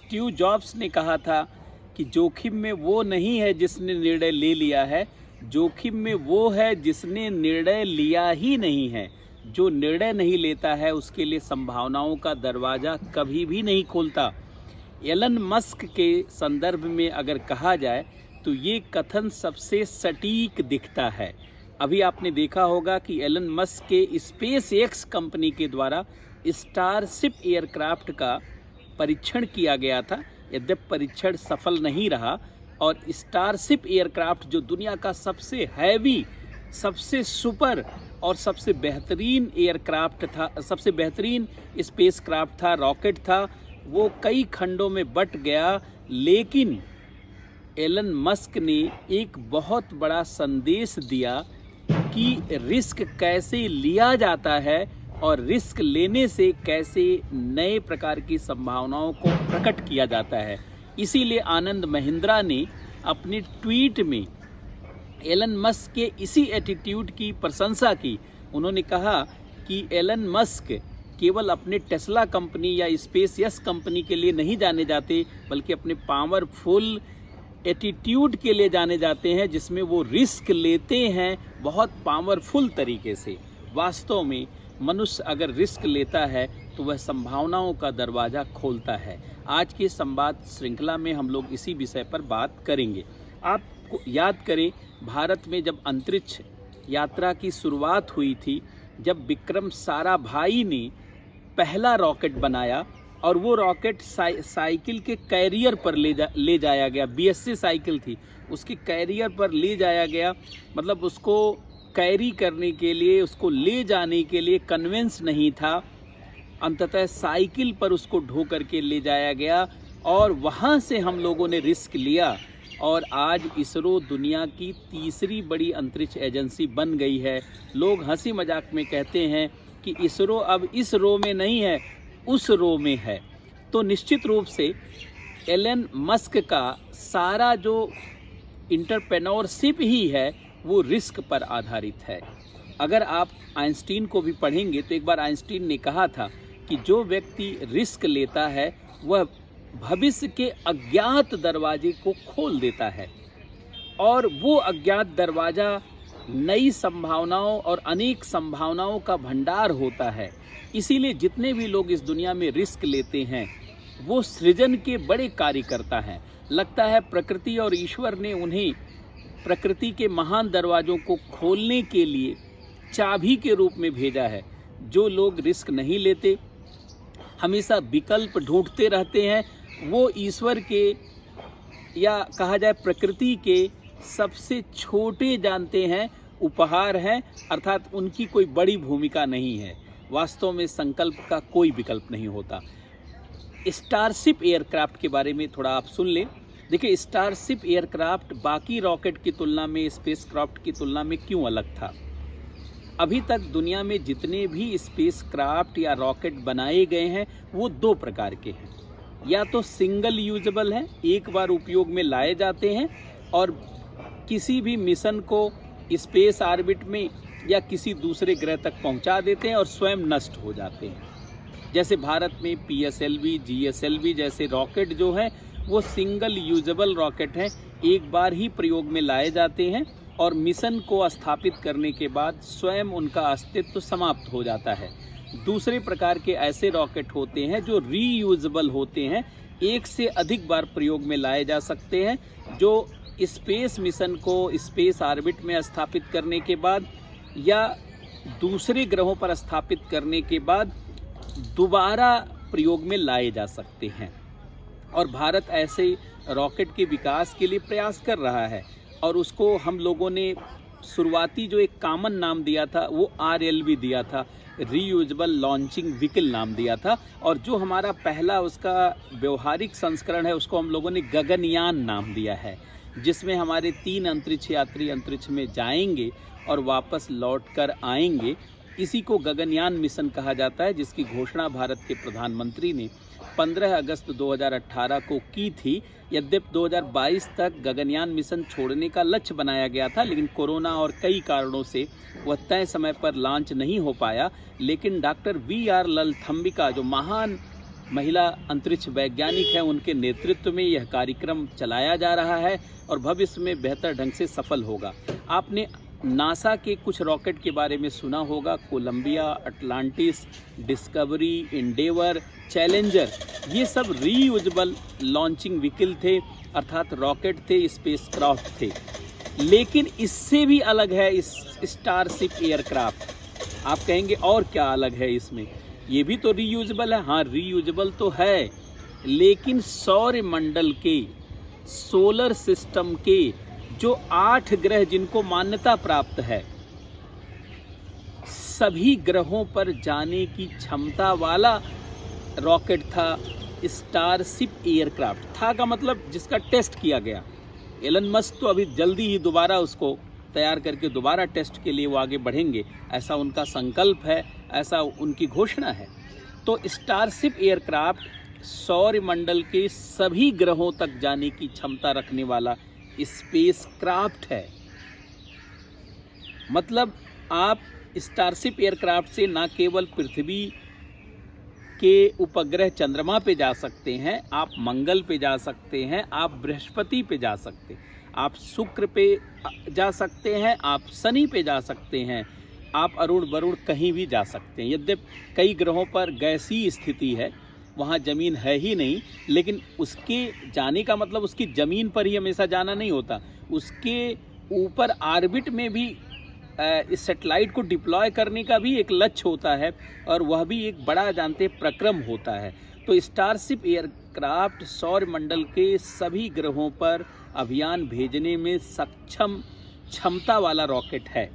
Steve jobs ने कहा था कि जोखिम में वो नहीं है जिसने निर्णय ले लिया है, जोखिम में वो है जिसने निर्णय लिया ही नहीं है। जो निर्णय नहीं लेता है उसके लिए संभावनाओं का दरवाज़ा कभी भी नहीं खोलता। एलन मस्क के संदर्भ में अगर कहा जाए तो ये कथन सबसे सटीक दिखता है। अभी आपने देखा होगा कि एलन मस्क के स्पेस एक्स कंपनी के द्वारा स्टारशिप एयरक्राफ्ट का परीक्षण किया गया था। यद्यपि परीक्षण सफल नहीं रहा और स्टारशिप एयरक्राफ्ट जो दुनिया का सबसे हैवी, सबसे सुपर और सबसे बेहतरीन एयरक्राफ्ट था, सबसे बेहतरीन स्पेस क्राफ्ट था, रॉकेट था, वो कई खंडों में बंट गया। लेकिन एलन मस्क ने एक बहुत बड़ा संदेश दिया कि रिस्क कैसे लिया जाता है और रिस्क लेने से कैसे नए प्रकार की संभावनाओं को प्रकट किया जाता है। इसीलिए आनंद महिंद्रा ने अपने ट्वीट में एलन मस्क के इसी एटीट्यूड की प्रशंसा की। उन्होंने कहा कि एलन मस्क केवल अपने टेस्ला कंपनी या स्पेस एक्स कंपनी के लिए नहीं जाने जाते, बल्कि अपने पावरफुल एटीट्यूड के लिए जाने जाते हैं, जिसमें वो रिस्क लेते हैं बहुत पावरफुल तरीके से। वास्तव में मनुष्य अगर रिस्क लेता है तो वह संभावनाओं का दरवाज़ा खोलता है। आज की संवाद श्रृंखला में हम लोग इसी विषय पर बात करेंगे। आपको याद करें, भारत में जब अंतरिक्ष यात्रा की शुरुआत हुई थी, जब विक्रम साराभाई ने पहला रॉकेट बनाया और वो रॉकेट साइकिल के कैरियर पर ले जाया गया। BSC साइकिल थी, उसके कैरियर पर ले जाया गया। मतलब उसको कैरी करने के लिए, उसको ले जाने के लिए कन्वेंस नहीं था। अंततः साइकिल पर उसको ढो करके ले जाया गया और वहाँ से हम लोगों ने रिस्क लिया और आज इसरो दुनिया की तीसरी बड़ी अंतरिक्ष एजेंसी बन गई है। लोग हंसी मजाक में कहते हैं कि इसरो अब इस रो में नहीं है, उस रो में है। तो निश्चित रूप से एलन मस्क का सारा जो एंटरप्रेन्योरशिप ही है वो रिस्क पर आधारित है। अगर आप आइंस्टीन को भी पढ़ेंगे तो एक बार आइंस्टीन ने कहा था कि जो व्यक्ति रिस्क लेता है वह भविष्य के अज्ञात दरवाजे को खोल देता है और वो अज्ञात दरवाज़ा नई संभावनाओं और अनेक संभावनाओं का भंडार होता है। इसीलिए जितने भी लोग इस दुनिया में रिस्क लेते हैं वो सृजन के बड़े कार्यकर्ता हैं। लगता है प्रकृति और ईश्वर ने उन्हें प्रकृति के महान दरवाज़ों को खोलने के लिए चाबी के रूप में भेजा है। जो लोग रिस्क नहीं लेते, हमेशा विकल्प ढूंढते रहते हैं, वो ईश्वर के या कहा जाए प्रकृति के सबसे छोटे जानते हैं, उपहार हैं, अर्थात उनकी कोई बड़ी भूमिका नहीं है। वास्तव में संकल्प का कोई विकल्प नहीं होता। स्टारशिप एयरक्राफ्ट के बारे में थोड़ा आप सुन लें। देखिए, स्टारशिप एयरक्राफ्ट बाकी रॉकेट की तुलना में, स्पेसक्राफ्ट की तुलना में क्यों अलग था? अभी तक दुनिया में जितने भी स्पेसक्राफ्ट या रॉकेट बनाए गए हैं वो दो प्रकार के हैं। या तो सिंगल यूजेबल हैं, एक बार उपयोग में लाए जाते हैं और किसी भी मिशन को स्पेस ऑर्बिट में या किसी दूसरे ग्रह तक पहुंचा देते हैं और स्वयं नष्ट हो जाते हैं। जैसे भारत में PSLV, GSLV जैसे रॉकेट जो हैं वो सिंगल यूजेबल रॉकेट हैं, एक बार ही प्रयोग में लाए जाते हैं और मिशन को स्थापित करने के बाद स्वयं उनका अस्तित्व समाप्त हो जाता है। दूसरे प्रकार के ऐसे रॉकेट होते हैं जो रीयूजेबल होते हैं, एक से अधिक बार प्रयोग में लाए जा सकते हैं, जो स्पेस मिशन को स्पेस ऑर्बिट में स्थापित करने के बाद या दूसरे ग्रहों पर स्थापित करने के बाद दोबारा प्रयोग में लाए जा सकते हैं। और भारत ऐसे रॉकेट के विकास के लिए प्रयास कर रहा है और उसको हम लोगों ने शुरुआती जो एक कॉमन नाम दिया था वो RLV दिया था, रीयूजेबल लॉन्चिंग व्हीकल नाम दिया था। और जो हमारा पहला उसका व्यवहारिक संस्करण है उसको हम लोगों ने गगनयान नाम दिया है, जिसमें हमारे 3 अंतरिक्ष यात्री अंतरिक्ष में जाएंगे और वापस लौट कर आएंगे। इसी को गगनयान मिशन कहा जाता है, जिसकी घोषणा भारत के प्रधानमंत्री ने 15 अगस्त 2018 को की थी। यद्यपि 2022 तक गगनयान मिशन छोड़ने का लक्ष्य बनाया गया था, लेकिन कोरोना और कई कारणों से वह तय समय पर लॉन्च नहीं हो पाया। लेकिन डॉक्टर VR ललथम्बिका जो महान महिला अंतरिक्ष वैज्ञानिक हैं, उनके नेतृत्व में यह कार्यक्रम चलाया जा रहा है और भविष्य में बेहतर ढंग से सफल होगा। आपने नासा के कुछ रॉकेट के बारे में सुना होगा, Columbia, Atlantis, Discovery, Endeavour, Challenger, ये सब रीयूजेबल लॉन्चिंग व्हीकल थे, अर्थात रॉकेट थे, स्पेसक्राफ्ट थे। लेकिन इससे भी अलग है इस स्टारशिप एयरक्राफ्ट। आप कहेंगे और क्या अलग है इसमें? ये भी तो रीयूजेबल है। हाँ, रीयूजेबल तो है, लेकिन सौर मंडल के, सोलर सिस्टम के जो 8 ग्रह जिनको मान्यता प्राप्त है, सभी ग्रहों पर जाने की क्षमता वाला रॉकेट था स्टारशिप एयरक्राफ्ट। था का मतलब जिसका टेस्ट किया गया। एलन मस्क तो अभी जल्दी ही दोबारा उसको तैयार करके दोबारा टेस्ट के लिए वो आगे बढ़ेंगे, ऐसा उनका संकल्प है, ऐसा उनकी घोषणा है। तो स्टारशिप एयरक्राफ्ट सौर मंडल के सभी ग्रहों तक जाने की क्षमता रखने वाला स्पेस क्राफ्ट है। मतलब आप स्टारशिप एयरक्राफ्ट से न केवल पृथ्वी के उपग्रह चंद्रमा पे जा सकते हैं, आप मंगल पे जा सकते हैं, आप बृहस्पति पे जा सकते हैं, आप शुक्र पे जा सकते हैं, आप शनि पे जा सकते हैं, आप अरुण वरुण कहीं भी जा सकते हैं। यद्यपि कई ग्रहों पर गैसीय स्थिति है, वहाँ ज़मीन है ही नहीं, लेकिन उसके जाने का मतलब उसकी ज़मीन पर ही हमेशा जाना नहीं होता, उसके ऊपर ऑर्बिट में भी इस सेटेलाइट को डिप्लॉय करने का भी एक लक्ष्य होता है, और वह भी एक बड़ा जानते प्रक्रम होता है। तो स्टारशिप एयरक्राफ्ट सौर मंडल के सभी ग्रहों पर अभियान भेजने में सक्षम क्षमता वाला रॉकेट है।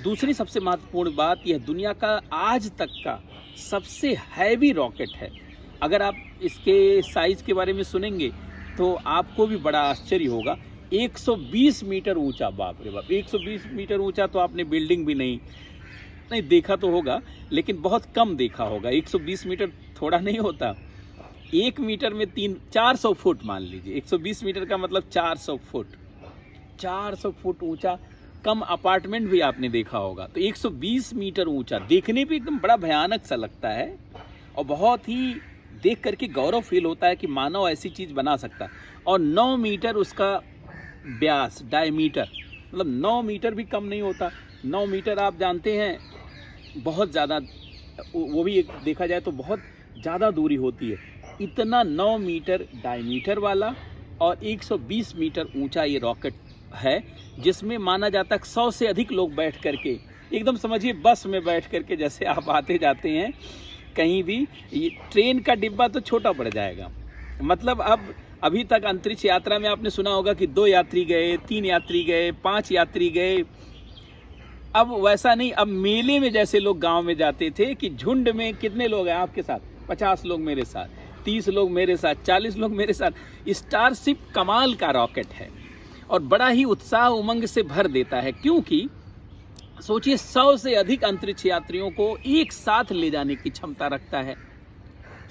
दूसरी सबसे महत्वपूर्ण बात, यह दुनिया का आज तक का सबसे हैवी रॉकेट है। अगर आप इसके साइज के बारे में सुनेंगे तो आपको भी बड़ा आश्चर्य होगा। 120 मीटर ऊंचा, बाप रे बाप, 120 मीटर ऊंचा तो आपने बिल्डिंग भी नहीं देखा तो होगा, लेकिन बहुत कम देखा होगा। 120 मीटर थोड़ा नहीं होता। 1 मीटर में 400 फुट मान लीजिए। 120 मीटर का मतलब 400 फुट। 400 फुट ऊंचा, कम अपार्टमेंट भी आपने देखा होगा। तो 120 मीटर ऊंचा देखने पे एकदम बड़ा भयानक सा लगता है, और बहुत ही देख करके गौरव फील होता है कि मानव ऐसी चीज़ बना सकता है। और 9 मीटर उसका व्यास, डायमीटर, मतलब 9 मीटर भी कम नहीं होता। 9 मीटर आप जानते हैं बहुत ज़्यादा, वो भी एक देखा जाए तो बहुत ज़्यादा दूरी होती है। इतना 9 मीटर डायमीटर वाला और 120 मीटर ऊंचा ये रॉकेट है, जिसमें माना जाता है 100 से अधिक लोग बैठ करके, एकदम समझिए बस में बैठ करके जैसे आप आते जाते हैं कहीं भी, ये ट्रेन का डिब्बा तो छोटा पड़ जाएगा। मतलब अब अभी तक अंतरिक्ष यात्रा में आपने सुना होगा कि 2 यात्री गए, 3 यात्री गए, 5 यात्री गए। अब वैसा नहीं, अब मेले में जैसे लोग गांव में जाते थे कि झुंड में कितने लोग हैं आपके साथ, 50 लोग मेरे साथ, 30 लोग मेरे साथ, 40 लोग मेरे साथ। स्टारशिप कमाल का रॉकेट है और बड़ा ही उत्साह उमंग से भर देता है, क्योंकि सोचिए 100 से अधिक अंतरिक्ष यात्रियों को एक साथ ले जाने की क्षमता रखता है।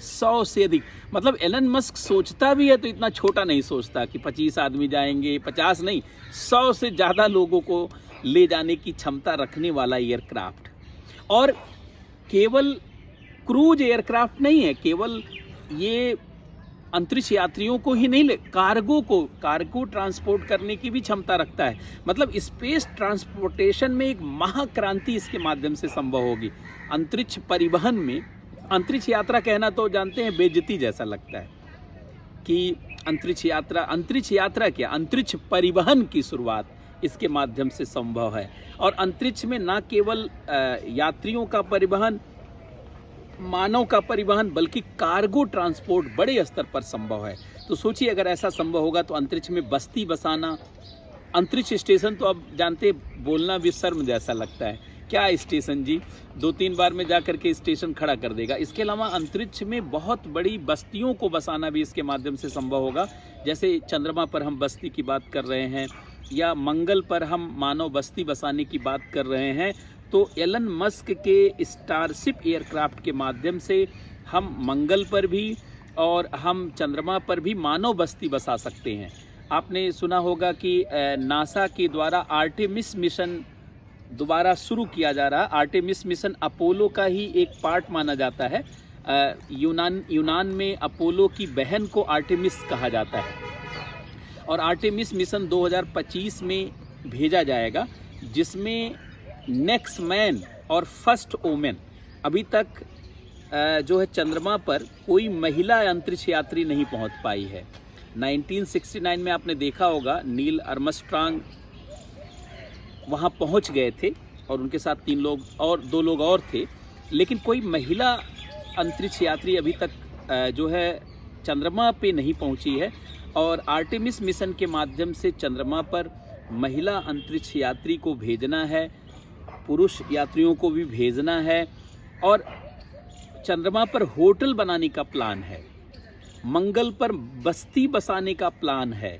100 से अधिक, मतलब एलन मस्क सोचता भी है तो इतना छोटा नहीं सोचता कि 25 आदमी जाएंगे, 50 नहीं, 100 से ज़्यादा लोगों को ले जाने की क्षमता रखने वाला एयरक्राफ्ट। और केवल क्रूज एयरक्राफ्ट नहीं है, केवल ये अंतरिक्ष यात्रियों को ही नहीं, कार्गो ट्रांसपोर्ट करने की भी क्षमता रखता है। मतलब स्पेस ट्रांसपोर्टेशन में एक महाक्रांति इसके माध्यम से संभव होगी। अंतरिक्ष परिवहन में, अंतरिक्ष यात्रा कहना तो जानते हैं बेइज्जती जैसा लगता है कि अंतरिक्ष यात्रा क्या, अंतरिक्ष परिवहन की शुरुआत इसके माध्यम से संभव है। और अंतरिक्ष में न केवल यात्रियों का परिवहन, मानव का परिवहन, बल्कि कार्गो ट्रांसपोर्ट बड़े स्तर पर संभव है। तो सोचिए अगर ऐसा संभव होगा तो अंतरिक्ष में बस्ती बसाना, अंतरिक्ष स्टेशन तो अब जानते बोलना भी शर्म जैसा लगता है, क्या स्टेशन जी, 2-3 बार में जा करके स्टेशन खड़ा कर देगा। इसके अलावा अंतरिक्ष में बहुत बड़ी बस्तियों को बसाना भी इसके माध्यम से संभव होगा। जैसे चंद्रमा पर हम बस्ती की बात कर रहे हैं, या मंगल पर हम मानव बस्ती बसाने की बात कर रहे हैं, तो एलन मस्क के स्टारशिप एयरक्राफ्ट के माध्यम से हम मंगल पर भी और हम चंद्रमा पर भी मानव बस्ती बसा सकते हैं। आपने सुना होगा कि नासा के द्वारा आर्टेमिस मिशन दोबारा शुरू किया जा रहा है। आर्टेमिस मिशन अपोलो का ही एक पार्ट माना जाता है। यूनान में अपोलो की बहन को आर्टेमिस कहा जाता है और आर्टेमिस मिशन 2025 में भेजा जाएगा, जिसमें नेक्स्ट मैन और फर्स्ट वोमेन, अभी तक जो है चंद्रमा पर कोई महिला अंतरिक्ष यात्री नहीं पहुंच पाई है। 1969 में आपने देखा होगा नील आर्मस्ट्रांग वहां पहुंच गए थे और उनके साथ 3 लोग और 2 लोग और थे, लेकिन कोई महिला अंतरिक्ष यात्री अभी तक जो है चंद्रमा पे नहीं पहुंची है। और आर्टेमिस मिशन के माध्यम से चंद्रमा पर महिला अंतरिक्ष यात्री को भेजना है, पुरुष यात्रियों को भी भेजना है और चंद्रमा पर होटल बनाने का प्लान है, मंगल पर बस्ती बसाने का प्लान है।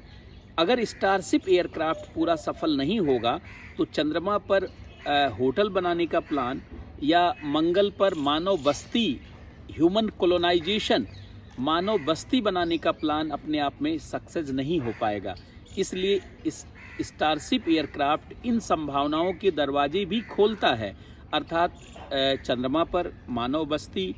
अगर स्टारशिप एयरक्राफ्ट पूरा सफल नहीं होगा तो चंद्रमा पर होटल बनाने का प्लान या मंगल पर मानव बस्ती, ह्यूमन कोलोनाइजेशन, मानव बस्ती बनाने का प्लान अपने आप में सक्सेस नहीं हो पाएगा। इसलिए इस स्टारशिप एयरक्राफ्ट इन संभावनाओं के दरवाजे भी खोलता है, अर्थात चंद्रमा पर मानव बस्ती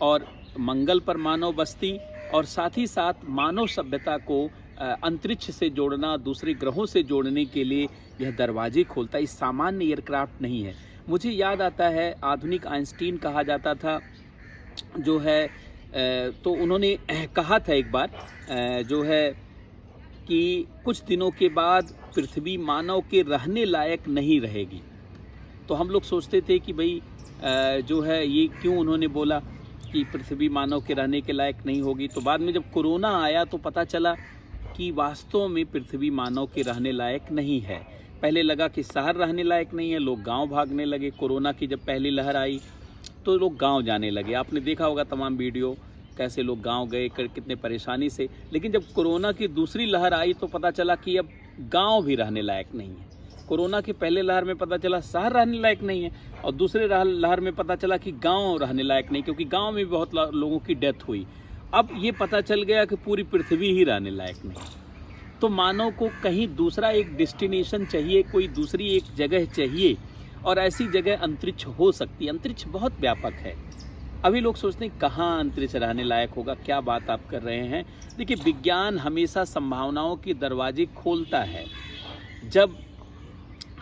और मंगल पर मानव बस्ती और साथ ही साथ मानव सभ्यता को अंतरिक्ष से जोड़ना, दूसरे ग्रहों से जोड़ने के लिए यह दरवाजे खोलता है। इस सामान्य एयरक्राफ्ट नहीं है। मुझे याद आता है आधुनिक आइंस्टीन कहा जाता था, जो है तो उन्होंने कहा था एक बार जो है कि कुछ दिनों के बाद पृथ्वी मानव के रहने लायक नहीं रहेगी। तो हम लोग सोचते थे कि भाई जो है ये क्यों उन्होंने बोला कि पृथ्वी मानव के रहने के लायक नहीं होगी। तो बाद में जब कोरोना आया तो पता चला कि वास्तव में पृथ्वी मानव के रहने लायक नहीं है। पहले लगा कि शहर रहने लायक नहीं है, लोग गांव भागने लगे। कोरोना की जब पहली लहर आई तो लोग गांव जाने लगे। आपने देखा होगा तमाम वीडियो, कैसे लोग गांव गए, कितने परेशानी से। लेकिन जब कोरोना की दूसरी लहर आई तो पता चला कि अब गांव भी रहने लायक नहीं है। कोरोना की पहले लहर में पता चला शहर रहने लायक नहीं है और दूसरे लहर में पता चला कि गांव रहने लायक नहीं, क्योंकि गांव में भी बहुत लोगों की डेथ हुई। अब ये पता चल गया कि पूरी पृथ्वी ही रहने लायक नहीं। तो मानव को कहीं दूसरा एक डेस्टिनेशन चाहिए, कोई दूसरी एक जगह चाहिए और ऐसी जगह अंतरिक्ष हो सकती है। अंतरिक्ष बहुत व्यापक है। अभी लोग सोचते हैं कहाँ अंतरिक्ष रहने लायक होगा, क्या बात आप कर रहे हैं। देखिए, विज्ञान हमेशा संभावनाओं के दरवाजे खोलता है। जब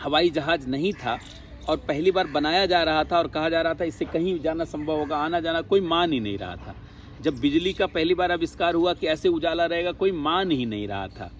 हवाई जहाज नहीं था और पहली बार बनाया जा रहा था और कहा जा रहा था इससे कहीं जाना संभव होगा, आना जाना कोई मान ही नहीं रहा था। जब बिजली का पहली बार आविष्कार हुआ कि ऐसे उजाला रहेगा, कोई मान ही नहीं रहा था।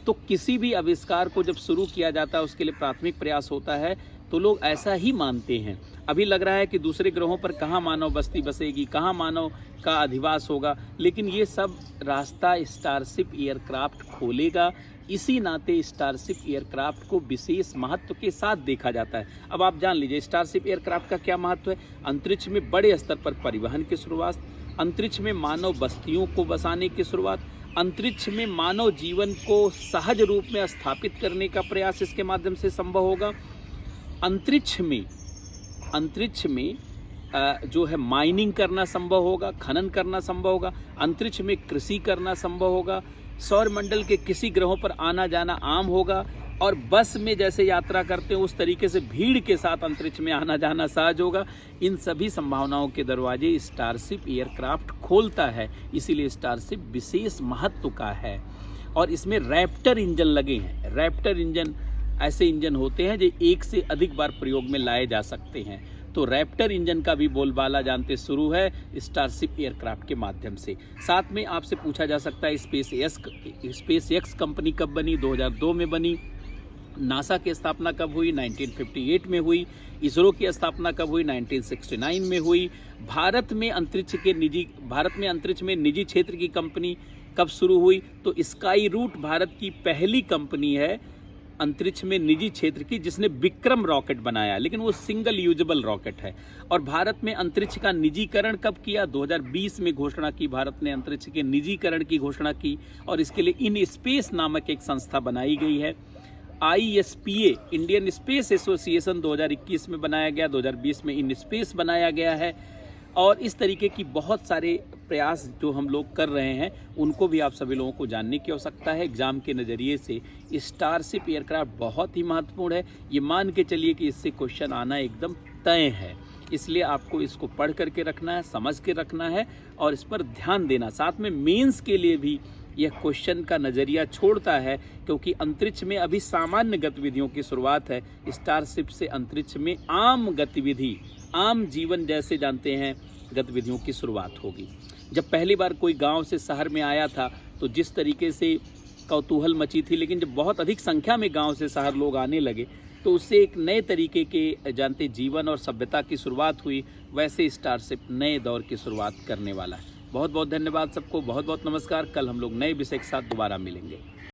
तो किसी भी आविष्कार को जब शुरू किया जाता है उसके लिए प्राथमिक प्रयास होता है, तो लोग ऐसा ही मानते हैं। अभी लग रहा है कि दूसरे ग्रहों पर कहाँ मानव बस्ती बसेगी, कहाँ मानव का अधिवास होगा, लेकिन ये सब रास्ता स्टारशिप एयरक्राफ्ट खोलेगा। इसी नाते स्टारशिप एयरक्राफ्ट को विशेष महत्व के साथ देखा जाता है। अब आप जान लीजिए स्टारशिप एयरक्राफ्ट का क्या महत्व है। अंतरिक्ष में बड़े स्तर पर परिवहन की शुरुआत, अंतरिक्ष में मानव बस्तियों को बसाने की शुरुआत, अंतरिक्ष में मानव जीवन को सहज रूप में स्थापित करने का प्रयास इसके माध्यम से संभव होगा। अंतरिक्ष में जो है माइनिंग करना संभव होगा, खनन करना संभव होगा। अंतरिक्ष में कृषि करना संभव होगा। सौर मंडल के किसी ग्रहों पर आना जाना आम होगा और बस में जैसे यात्रा करते हैं उस तरीके से भीड़ के साथ अंतरिक्ष में आना जाना सहज होगा। इन सभी संभावनाओं के दरवाजे स्टारशिप एयरक्राफ्ट खोलता है। इसीलिए स्टारशिप विशेष महत्व का है और इसमें रैप्टर इंजन लगे हैं। रैप्टर इंजन ऐसे इंजन होते हैं जो एक से अधिक बार प्रयोग में लाए जा सकते हैं। तो रैप्टर इंजन का भी बोलबाला जानते शुरू है स्टारशिप एयरक्राफ्ट के माध्यम से। साथ में आपसे पूछा जा सकता है स्पेस एक्स कंपनी कब बनी? 2002 में बनी। नासा की स्थापना कब हुई? 1958 में हुई। इसरो की स्थापना कब हुई? 1969 में हुई। भारत में अंतरिक्ष में निजी क्षेत्र की कंपनी कब शुरू हुई? तो स्काई रूट भारत की पहली कंपनी है अंतरिक्ष में निजी क्षेत्र की जिसने विक्रम रॉकेट बनाया, लेकिन वो सिंगल यूजेबल रॉकेट है। और भारत में अंतरिक्ष का निजीकरण कब किया? 2020 में घोषणा की। भारत ने अंतरिक्ष के निजीकरण की घोषणा की और इसके लिए इन स्पेस नामक एक संस्था बनाई गई है। ISPA इंडियन स्पेस एसोसिएशन 2021 में बनाया गया, 2020 में इन स्पेस बनाया गया है। और इस तरीके की बहुत सारे प्रयास जो हम लोग कर रहे हैं उनको भी आप सभी लोगों को जानने की आवश्यकता है। एग्जाम के नज़रिए से स्टारशिप एयरक्राफ्ट बहुत ही महत्वपूर्ण है। ये मान के चलिए कि इससे क्वेश्चन आना एकदम तय है। इसलिए आपको इसको पढ़ करके रखना है, समझ के रखना है और इस पर ध्यान देना। साथ में मेंस के लिए भी यह क्वेश्चन का नज़रिया छोड़ता है, क्योंकि अंतरिक्ष में अभी सामान्य गतिविधियों की शुरुआत है। स्टारशिप से अंतरिक्ष में आम गतिविधि, आम जीवन जैसे जानते हैं गतिविधियों की शुरुआत होगी। जब पहली बार कोई गांव से शहर में आया था तो जिस तरीके से कौतूहल मची थी, लेकिन जब बहुत अधिक संख्या में गांव से शहर लोग आने लगे तो उससे एक नए तरीके के जानते जीवन और सभ्यता की शुरुआत हुई। वैसे स्टारशिप नए दौर की शुरुआत करने वाला है। बहुत बहुत धन्यवाद सबको, बहुत बहुत नमस्कार। कल हम लोग नए विषय के साथ दोबारा मिलेंगे।